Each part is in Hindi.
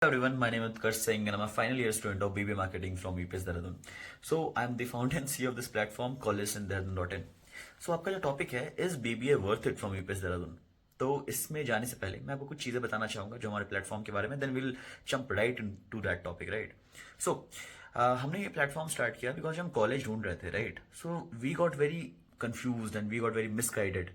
Everyone, my name is Utkarsh Singh and I'm a final year student of BBA Marketing from UPS Dehradun. So I'm the founder and CEO of this platform collegesinDehradun.in. So आपका जो टॉपिक है is BBA worth it from UPS Dehradun. तो इसमें जाने से पहले मैं आपको कुछ चीजें बताना चाहूंगा जो हमारे प्लेटफॉर्म के बारे में, then will jump right to that topic, right. So हमने ये प्लेटफॉर्म स्टार्ट किया बिकॉज हम कॉलेज ढूंढ रहे थे, right. So we got very confuse and we got very misguided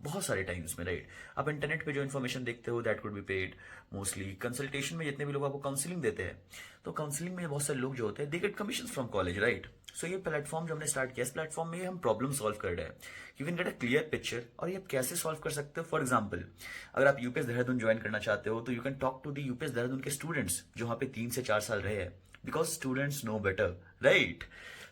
बहुत सारे टाइम्स में, राइट। आप इंटरनेट पे जो इन्फॉर्मेशन देखते हो that could be paid. Mostly consultation में जितने भी लोग आपको काउंसलिंग देते हैं, तो काउंसलिंग में बहुत सारे लोग जो होते हैं they get commission from college, right. So ये प्लेटफॉर्म जो हमने स्टार्ट किया, इस प्लेटफॉर्म में हम प्रॉब्लम सॉल्व कर रहे हैं। You can get a clear picture और ये आप कैसे सॉल्व कर सकते हो। फॉर एग्जाम्पल, अगर आप यूपीएस देहरादून ज्वाइन करना चाहते हो तो you can talk to the UPES Dehradun के स्टूडेंट्स जो वहां पे 3 से 4 साल रहे हैं, because students know better, right.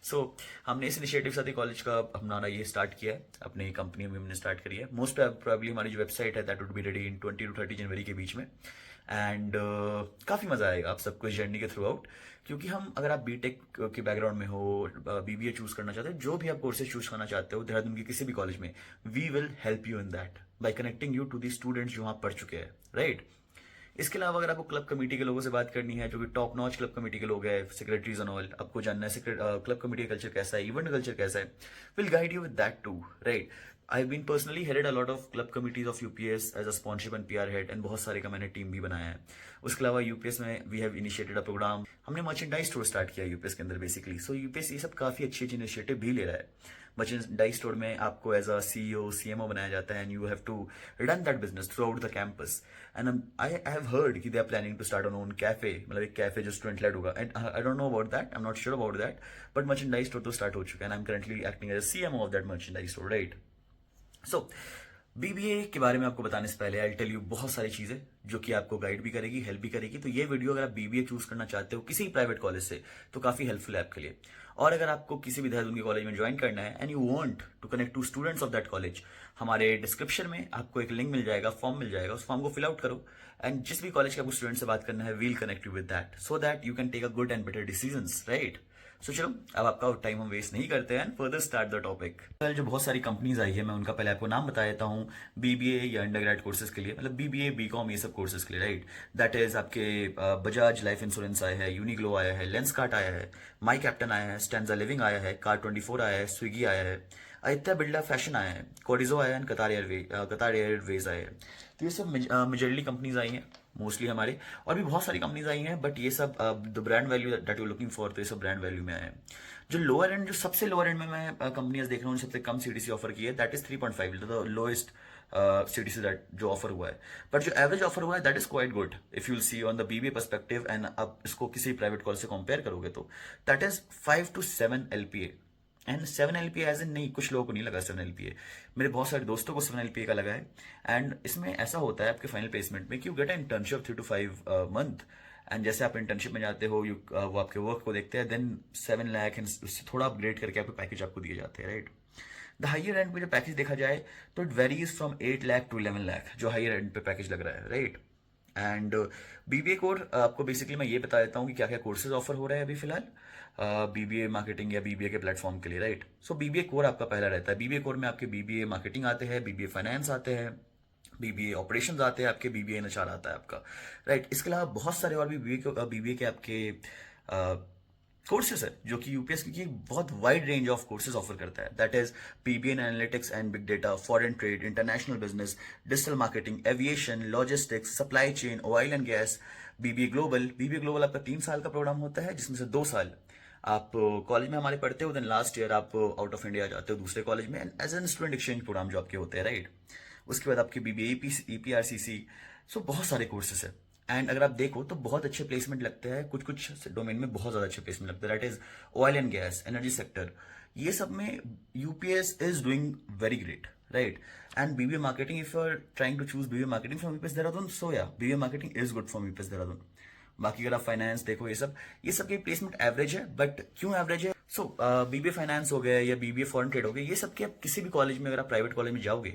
So हमने इस इनिशिएटिव साथ ही कॉलेज का हमारा ये स्टार्ट किया है, अपनी कंपनी में हमने स्टार्ट करी है। मोस्ट प्रोबेबली हमारी जो वेबसाइट है that would be ready in 20 to 30 जनवरी के बीच में। एंड काफी मजा आएगा आप सबको इस जर्नी के थ्रू आउट, क्योंकि हम, अगर आप बीटेक के बैकग्राउंड में हो, बीबीए चूज करना चाहते हो, जो भी आप कोर्सेज चूज करना चाहते हो देहरादून के किसी भी कॉलेज में, we will help you in that by connecting you to the students जो वहां पढ़ चुके हैं, राइट। इसके अलावा अगर आपको क्लब कमेटी के लोगों से बात करनी है, जो कि टॉप नॉच क्लब कमेटी के लोग हैं, सेक्रेटरीज एंड ऑल, आपको जानना है क्लब कमेटी का कल्चर कैसा है, इवेंट कल्चर कैसा है, will guide you with that too, right. I been personally headed a lot of club committees of UPES as a sponsorship and PR head, and बहुत सारे का मैंने टीम भी बनाया है। उसके अलावा यूपीएस में we have initiated a program, हमने मर्चेंडाइज स्टोर स्टार्ट किया यूपीएस के अंदर बेसिकली। सो यूपीएस ये सब काफी अच्छी अच्छी इनिशिएटिव भी ले रहा है। मर्चेंडाइज स्टोर में आपको एज अ सीईओ सीएमओ बनाया जाता है, and you have to run that business throughout the campus. And I have heard कि they are planning to start on own cafe, मतलब एक कैफे जो स्टूडेंट लेड होगा। And I don't know about that, I am not sure about that, but merchandise store तो स्टार्ट हो चुका है, and I am currently acting as a CMO of that merchandise store, right. So BBA के बारे में आपको बताने से पहले आई टेल यू बहुत सारी चीजें जो कि आपको गाइड भी करेगी, हेल्प भी करेगी। तो ये वीडियो अगर आप बीबीए चूज करना चाहते हो किसी प्राइवेट कॉलेज से, तो काफी हेल्पफुल है आपके लिए। और अगर आपको किसी भी देहरादून के कॉलेज में ज्वाइन करना है and you want to connect to students of that college, हमारे डिस्क्रिप्शन में आपको एक लिंक मिल जाएगा, फॉर्म मिल जाएगा, उस फॉर्म को फिल आउट करो, एंड जिस भी कॉलेज के आपको स्टूडेंट से बात करना है, we'll connect you with that so that you can take a good and better decisions, right. So चलो अब आपका टाइम हम वेस्ट नहीं करते हैं, फर्दर स्टार्ट द टॉपिक। कल जो बहुत सारी कंपनीज आई है, मैं उनका पहले आपको नाम बता देता हूँ। बीबीए या अंडरग्रेड कोर्सेज के लिए, मतलब बीबीए बीकॉम ये सब कोर्सेज के लिए, राइट। दैट इज आपके बजाज लाइफ इंश्योरेंस आया है, यूनिग्लो आया है, लेंसकार्ट आया है, माई कैप्टन आया है, स्टैंडा लिविंग आया है, कार24 आया है, स्विगी आया है, आदित्य बिरला फैशन आया है, कोडिजो आया है, कतार एयरवेज आया है। तो ये सब मेजरली कंपनीज आई हैं मोस्टली हमारे, और भी बहुत सारी कंपनीज आई हैं, बट ये सब the brand value that you looking for, तो ये सब ब्रांड वैल्यू में आए हैं। जो लोअर एंड, जो सबसे लोअर एंड में मैं कंपनीज देख रहा हूँ, सबसे कम सीटीसी ऑफर की है, that is 3.5, the lowest CTC that जो ऑफर हुआ है। बट जो एवरेज ऑफर हुआ है that is quite good if you see on the BBA perspective, and आप इसको किसी प्राइवेट कॉलेज से कंपेयर करोगे तो that is 5 to 7 LPA। And 7 LPA as in नहीं, कुछ लोगों को नहीं लगा 7 LPA, मेरे बहुत सारे दोस्तों को 7 LPA का लगा है। एंड इसमें ऐसा होता है आपके फाइनल प्लेसमेंट में कि you get internship 3 to 5 month, and जैसे आप इंटर्नशिप में जाते हो, वो आपके वर्क को देखते हैं, देन 7 लाख एंड उससे थोड़ा अपग्रेड करके आपको पैकेज आपको दिए जाते हैं, राइट। द हाइयर एंड पे जो पैकेज देखा जाए तो it varies from 8 lakh to 11 lakh, जो हाइयर एंड पे पैकेज लग रहा है, राइट। एंड बीबीए कोर आपको बेसिकली मैं ये बता देता हूँ कि क्या क्या कोर्सेज ऑफर हो रहे हैं अभी फिलहाल बीबीए मार्केटिंग या बीबीए के प्लेटफॉर्म के लिए, राइट। सो बीबीए कोर आपका पहला रहता है। बीबीए कोर में आपके बीबीए मार्केटिंग आते हैं, बीबीए फाइनेंस आते हैं, बीबीए ऑपरेशंस आते हैं, आपके बीबीए एनएचआर आता है आपका, राइट। इसके अलावा बहुत सारे और भी बीबीए के आपके कोर्सेज है जो कि यूपीएस की बहुत wide range of courses offer करता है। That is BBA in analytics and big data, foreign trade, international business, digital marketing, aviation, logistics, supply chain, oil and gas, BBA global. BBA global आपका 3 साल का प्रोग्राम होता है, जिसमें से 2 साल आप कॉलेज में हमारे पढ़ते हो, देन लास्ट ईयर आप आउट ऑफ इंडिया जाते हो दूसरे कॉलेज में, as an student exchange program जो आपके होते हैं, राइट। उसके बाद आपके बीबीए ईपीआरसीसी, सो बहुत सारे कोर्सेस है। एंड अगर आप देखो तो बहुत अच्छे प्लेसमेंट लगते हैं, कुछ कुछ डोमेन में बहुत ज्यादा अच्छे प्लेसमेंट लगते हैं, that is oil and gas, energy sector, ये सब में UPS is doing very great, right. And BBA marketing, if you are trying to choose BBA marketing from UPS Dehradun, so या BBA marketing is good from UPS Dehradun. बाकी अगर आप फाइनेंस देखो, ये सब की प्लेसमेंट एवरेज है, बट क्यों एवरेज है? सो बीबीए फाइनेंस हो गया या बीबीए फॉरेन ट्रेड हो गया, ये सब के आप किसी भी कॉलेज में, अगर आप प्राइवेट कॉलेज में जाओगे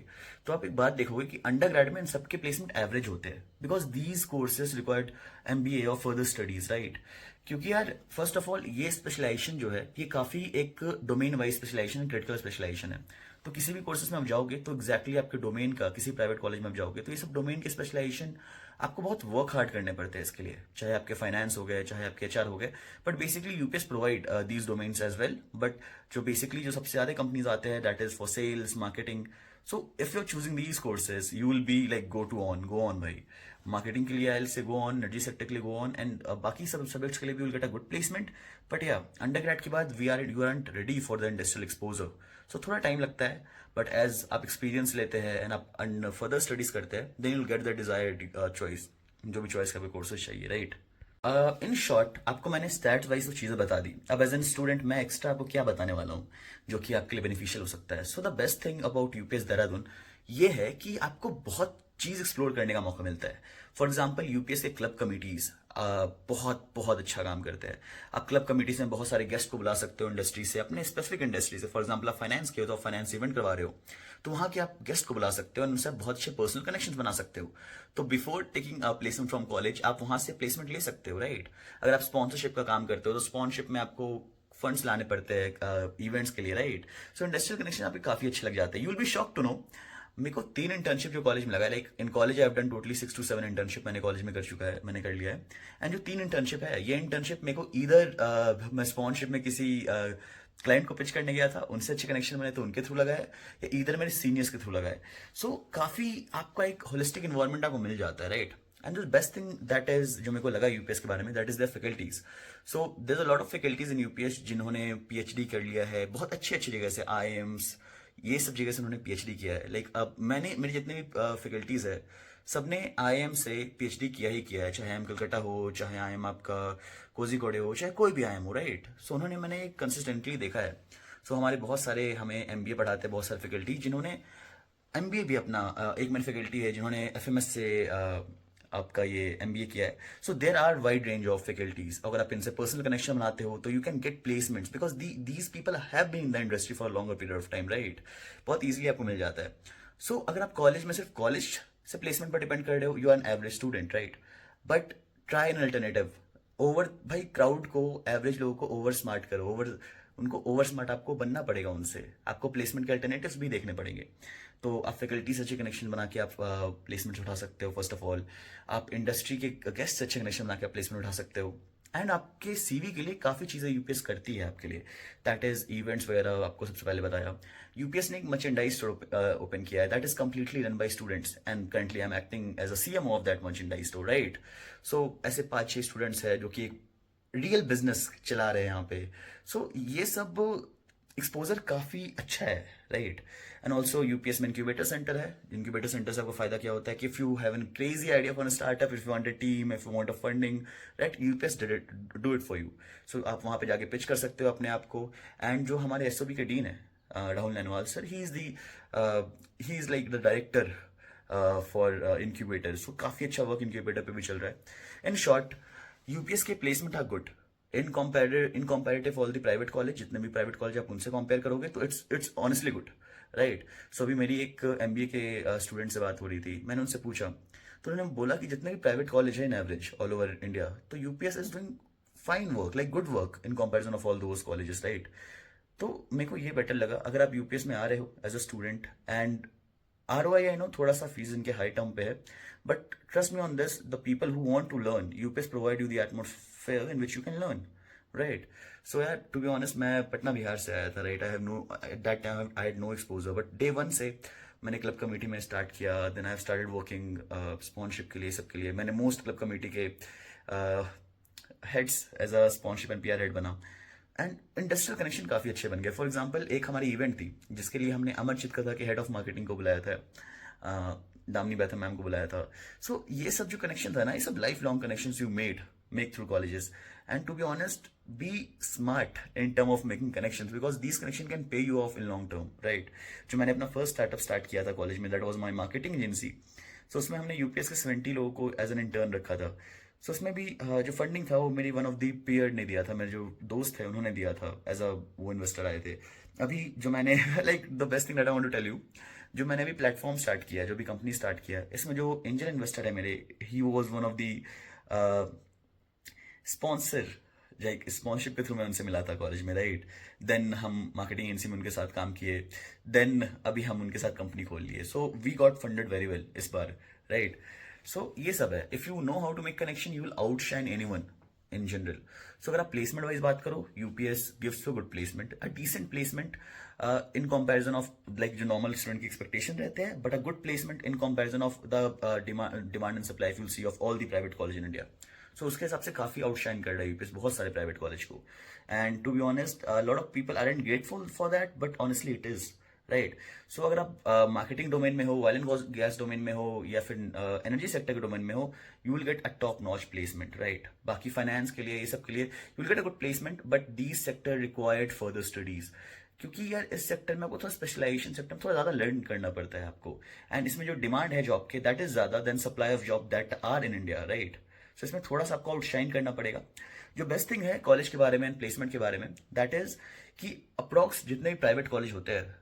तो आप एक बात देखोगे कि अंडर ग्रेड में इन सबके प्लेसमेंट एवरेज होते हैं, because these courses required MBA और फर्दर स्टडीज, राइट। क्योंकि यार फर्स्ट ऑफ ऑल ये स्पेशलाइजेशन जो है ये काफी एक domain wise specialization, critical specialization है। तो किसी भी कोर्सेज में आप जाओगे तो एग्जैक्टली आपके डोमेन का, किसी प्राइवेट कॉलेज में आप जाओगे तो ये सब डोमेन की स्पेशलाइजेशन आपको बहुत वर्क हार्ड करने पड़ते हैं इसके लिए, चाहे आपके फाइनेंस हो गए, चाहे आपके एचआर हो गए, but basically UPES provide these domains as well. But जो बेसिकली जो सबसे ज्यादा कंपनीज आते हैं that is for sales marketing. So if you are choosing these courses you will be like go on भाई। मार्केटिंग के लिए आयल से गो ऑन, एनर्जी सेक्टर के लिए गो ऑन, एंड बाकी सब सब्जेक्ट्स के लिए भी will get a good placement. But या अंडर ग्रेड के बाद you are ready for the industrial exposure. So थोड़ा टाइम लगता है, बट एज आप एक्सपीरियंस लेते हैं एंड आप फर्दर स्टडीज करते हैं then you'll get the desired choice, जो भी चॉइस का भी कोर्सेज चाहिए, राइट। इन शॉर्ट आपको मैंने स्टैट्स वाइज तो चीजें बता दी। अब एज एन स्टूडेंट मैं एक्स्ट्रा आपको क्या बताने वाला हूँ जो कि आपके लिए बेनिफिशियल हो सकता है। So the best thing about UPS Dehradun ये है कि आपको बहुत चीज एक्सप्लोर करने का मौका मिलता है। फॉर एग्जाम्पल यूपीएस के क्लब कमिटीज बहुत बहुत अच्छा काम करते हैं। आप क्लब कमिटीज में बहुत सारे गेस्ट को बुला सकते हो इंडस्ट्री से, अपने स्पेसिफिक इंडस्ट्री से। फॉर एग्जाम्पल आप फाइनेंस के हो तो आप फाइनेंस इवेंट करवा रहे हो, तो वहां के आप गेस्ट को बुला सकते हो और उनसे बहुत अच्छे पर्सनल कनेक्शन बना सकते हो। तो before taking placement from college आप वहां से प्लेसमेंट ले सकते हो, राइट। अगर आप स्पॉन्सरशिप का काम करते हो तो स्पॉन्सरशिप में आपको फंड्स लाने पड़ते हैं इवेंट्स के लिए, राइट। सो इंडस्ट्रियल कनेक्शन आपके काफी अच्छे लग जाते हैं। You will be shock to know मेरे को 3 इंटर्नशिप जो कॉलेज में लगा है, like in college I have done totally 6 to 7 internship मैंने कॉलेज में कर चुका है, मैंने कर लिया है। एंड जो 3 इंटर्नशिप है ये इंटर्नशिप मेरे को इधर मैं स्पॉन्सरशिप में किसी क्लाइंट को पिच करने गया था, उनसे अच्छे कनेक्शन बने तो उनके थ्रू लगा है, या इधर मेरे सीनियर्स के थ्रू लगा है। सो काफी आपका एक होलिस्टिक इन्वायरमेंट आपको मिल जाता है, right. And the best thing that is जो मेरे को लगा यूपीएस के बारे में, that is their faculties. So there a lot of faculties in UPES जिन्होंने पीएचडी कर लिया है बहुत अच्छी अच्छी जगह से, आईएम्स ये सब जगह से उन्होंने पीएचडी किया है। लाइक अब मैंने मेरे जितने भी फैकल्टीज है सबने आईएम से पीएचडी किया ही किया है, चाहे आईएम कलकत्ता हो, चाहे आईएम आपका कोझिकोड हो, चाहे कोई भी आईएम हो, राइट। सो उन्होंने मैंने कंसिस्टेंटली देखा है। सो हमारे बहुत सारे हमें एमबीए पढ़ाते हैं बहुत सारे फैकल्टी जिन्होंने एमबीए भी अपना एक मेरी फैकल्टी है जिन्होंने एफएमएस से आपका ये एमबीए किया है। So there are wide range of faculties. अगर आप इनसे पर्सनल कनेक्शन बनाते हो तो you can get placements because these people have been in the industry for longer period of time, right. बहुत ईजिली आपको मिल जाता है। सो अगर आप कॉलेज में सिर्फ कॉलेज से प्लेसमेंट पर डिपेंड कर रहे हो, you are an average student, right. But try an alternative. Over भाई क्राउड को, एवरेज लोगों को ओवर स्मार्ट करो, उनको ओवर स्मार्ट आपको बनना पड़ेगा, उनसे आपको प्लेसमेंट के अल्टरनेटिव्स भी देखने पड़ेंगे। तो आप फैकल्टी से अच्छे कनेक्शन बना के आप प्लेसमेंट उठा सकते हो। फर्स्ट ऑफ ऑल आप इंडस्ट्री के गेस्ट से अच्छे कनेक्शन बना के आप प्लेसमेंट उठा सकते हो। एंड आपके सीवी के लिए काफी चीजें यूपीएस करती है आपके लिए, दैट इज इवेंट्स वगैरह। आपको सबसे पहले बताया यूपीएस ने एक मर्चेंडाइज स्टोर ओपन किया है that is completely run by students, and currently I am acting as a CMO of that merchandise store, right. So ऐसे 5-6 स्टूडेंट्स है जो कि रियल बिजनेस चला रहे हैं यहाँ पे। सो ये सब एक्सपोजर काफी अच्छा है, राइट। एंड ऑल्सो यूपीएस में इंक्यूबेटर सेंटर है। इंक्यूबेटर सेंटर से आपको फायदा क्या होता है कि if you have an crazy idea for a startup, if you want a team, if you want a funding, right, UPS do it for you. So आप वहां पे जाके पिच कर सकते हो अपने आप को। एंड जो हमारे एसओबी के डीन है Rahul Nainwal sir, he is like the director for incubator. So काफी अच्छा वर्क इंक्यूबेटर पे भी चल रहा है। इन शॉर्ट यूपीएस के placement are good in comparative all the private college. जितने भी प्राइवेट कॉलेज आप उनसे कंपेयर करोगे तो it's honestly good, right. So अभी मेरी एक एमबीए के स्टूडेंट से बात हो रही थी, मैंने उनसे पूछा तो उन्होंने बोला कि जितने भी प्राइवेट कॉलेज है in average all over India, तो UPS is doing fine work, like good work in comparison of all those colleges, right. तो मेरे को ये बेटर लगा अगर आप यूपीएस में आ रहे हो as a student, and ROI I know थोड़ा सा फीस इनके हाई टर्म पे है, but trust me on this, the people who want to learn, UPS provide you the atmosphere in which you can learn, right. So यार टू बी ऑनेस्ट मैं पटना बिहार से आया था, right. I have no at that time I had no exposure, but day 1 से मैंने क्लब कमेटी में स्टार्ट किया। Then I have started working sponsorship के लिए, सबके लिए मैंने मोस्ट क्लब कमेटी के heads as a sponsorship and PR head बना। एंड इंडस्ट्रियल कनेक्शन काफी अच्छे बन गए। फॉर एग्जाम्पल एक हमारी इवेंट थी जिसके लिए हमने अमर चितकथा के हेड ऑफ मार्केटिंग को बुलाया था, दामनी बैथा मैम को बुलाया था। सो ये सब जो कनेक्शन था ना, ये सब life long connection you make through colleges. And to be honest, be smart in term of making connection because these connection can pay you off in long term, right. जो मैंने अपना फर्स्ट स्टार्टअप स्टार्ट किया था कॉलेज में, that was my marketing agency. So उसमें हमने यूपीएस के 70 लोगों को एज एन इंटर्न रखा था। सो उसमें भी जो फंडिंग था वो मेरी वन ऑफ द पीयर ने दिया था, मेरे जो दोस्त थे उन्होंने दिया था एज अ वो इन्वेस्टर आए थे। अभी जो मैंने like the best thing that I want to tell you, जो मैंने अभी प्लेटफॉर्म स्टार्ट किया, जो भी कंपनी स्टार्ट किया, इसमें जो एंजल इन्वेस्टर है मेरे, he was one of the sponsor, like sponsorship के थ्रू मैं उनसे मिला था कॉलेज में, राइट। देन हम मार्केटिंग एजेंसी में उनके साथ काम किए, देन अभी हम उनके साथ कंपनी खोल लिए। So we got funded very well इस बार, राइट। सो ये सब है. If you know how to make connection you will outshine anyone in general. So अगर आप प्लेसमेंट वाइज बात करो, UPS gives a good placement, a decent placement in comparison of like जो नॉर्मल स्टूडेंट की एक्सपेक्टेशन रहते हैं, but a good placement in comparison of the demand and supply you see of all the private college in India. So उसके हिसाब से काफी आउटशाइन कर रहा है यूपीएस बहुत सारे प्राइवेट कॉलेज को. And to be honest lot of people are and grateful for that, but honestly it is right. So अगर आप मार्केटिंग डोमेन में हो, ऑयल एंड गैस डोमेन में हो, या फिर एनर्जी सेक्टर के डोमेन में हो, you will get a top notch placement right. बाकी फाइनेंस के लिए, ये सब के लिए you will get a good placement, but these sector required further studies. क्योंकि यार इस सेक्टर में आपको थोड़ा स्पेशलाइजेशन सेक्टर में थोड़ा ज्यादा लर्न करना पड़ता है आपको. एंड इसमें जो डिमांड है जॉब के दैट इज ज्यादा then supply of job that are in India right. So इसमें थोड़ा सा आपको आउटशाइन करना पड़ेगा. जो बेस्ट थिंग है कॉलेज के बारे में, प्लेसमेंट के बारे में, दैट इज कि अप्रॉक्स जितने भी प्राइवेट कॉलेज होते हैं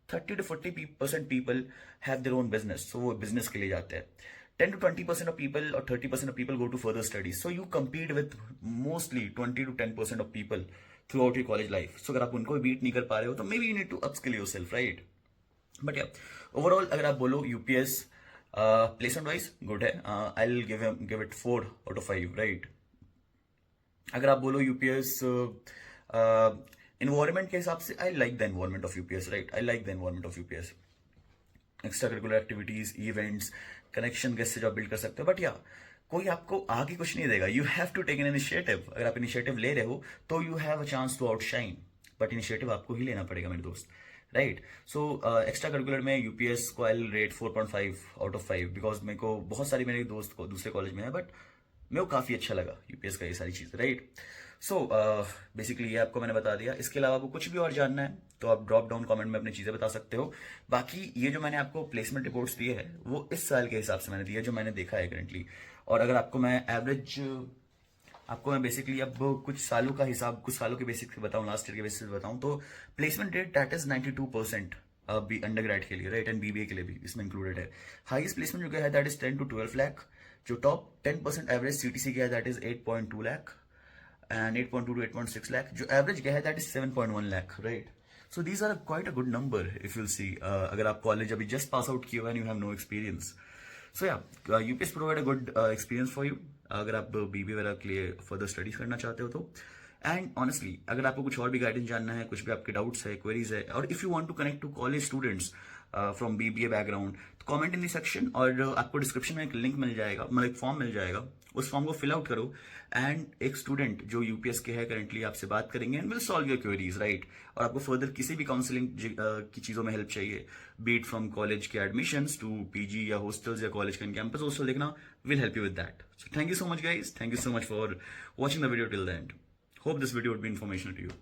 30 to 40% people have their own business, so वो business के लिए जाते हैं. 10 to 20% of people or 30% of people go to further studies, so you compete with mostly 20 to 10% of people throughout your college life. So अगर आप उनको भी बीट नहीं कर पा रहे हो तो maybe you need to upskill yourself, right? But yeah, overall अगर आप बोलो UPS placement wise good है. I'll give it 4 out of 5, right? अगर आप बोलो UPS इन्वायरमेंट के हिसाब से, I like the environment of UPS right. I like the environment of UPS. Extra curricular activities, events, connection कैसे जो आप बिल्ड कर सकते हो. बट या कोई आपको आगे कुछ नहीं देगा. You have to take an initiative. अगर आप इनिशिएटिव ले रहे हो तो you have a chance to outshine, but initiative आपको ही लेना पड़ेगा मेरे दोस्त राइट. सो एक्स्ट्रा करिकुलर में यूपीएस को I rate 4.5 out of 5 because मेरे को बहुत सारी मेरे दोस्त को दूसरे कॉलेज में है, बट मेरे को काफी अच्छा लगा यूपीएस का ये सारी चीज राइट. सो बेसिकली ये आपको मैंने बता दिया. इसके अलावा आपको कुछ भी और जानना है तो आप ड्रॉप डाउन कमेंट में अपनी चीजें बता सकते हो. बाकी ये जो मैंने आपको प्लेसमेंट रिपोर्ट्स दिए हैं वो इस साल के हिसाब से मैंने दिया जो मैंने देखा है करेंटली. और अगर आपको मैं एवरेज, आपको मैं बेसिकली अब कुछ सालों का हिसाब, कुछ सालों के बेसिस पे बताऊं, लास्ट ईयर के बेसिस पे बताऊं, तो placement rate that is 92% under grade के लिए राइट, एंड बीबीए के लिए भी इसमें इंक्लूडेड है. हाईएस्ट प्लेसमेंट जो गया है दैट इज 10 to 12 लाख. जो टॉप 10% एवरेज सीटीसी गया है that is 8.2 lakh, and 8.2 to 8.6 lakh. जो एवरेज गया है that is 7.1 lakh, right? So these are quite a good number if you'll see. अगर आप कॉलेज अभी जस्ट पास आउट किए हो and you have no experience. So yeah, UPS provide a good experience for you. अगर आप बीबीए वगैरह के लिए फर्दर स्टडीज करना चाहते हो तो. एंड ऑनेस्टली अगर आपको कुछ और भी गाइडेंस जानना है, कुछ भी आपके डाउट्स है, क्वेरीज है, और if you want to connect to college students from BBA background, तो कमेंट इन द सेक्शन, और आपको डिस्क्रिप्शन में एक लिंक मिल जाएगा, मतलब एक फॉर्म मिल जाएगा. उस फॉर्म को फिल आउट करो एंड एक स्टूडेंट जो यूपीएस के है करेंटली आपसे बात करेंगे and will solve your queries right. और आपको फर्दर किसी भी काउंसलिंग की चीजों में हेल्प चाहिए, बीट फ्रॉम कॉलेज के एडमिशंस टू पीजी या हॉस्टल्स या कॉलेज का कैंपस हॉस्टल देखना, will help you with that. So thank you so much guys, thank you so much for watching the video till the end. Hope this video would be informational to you.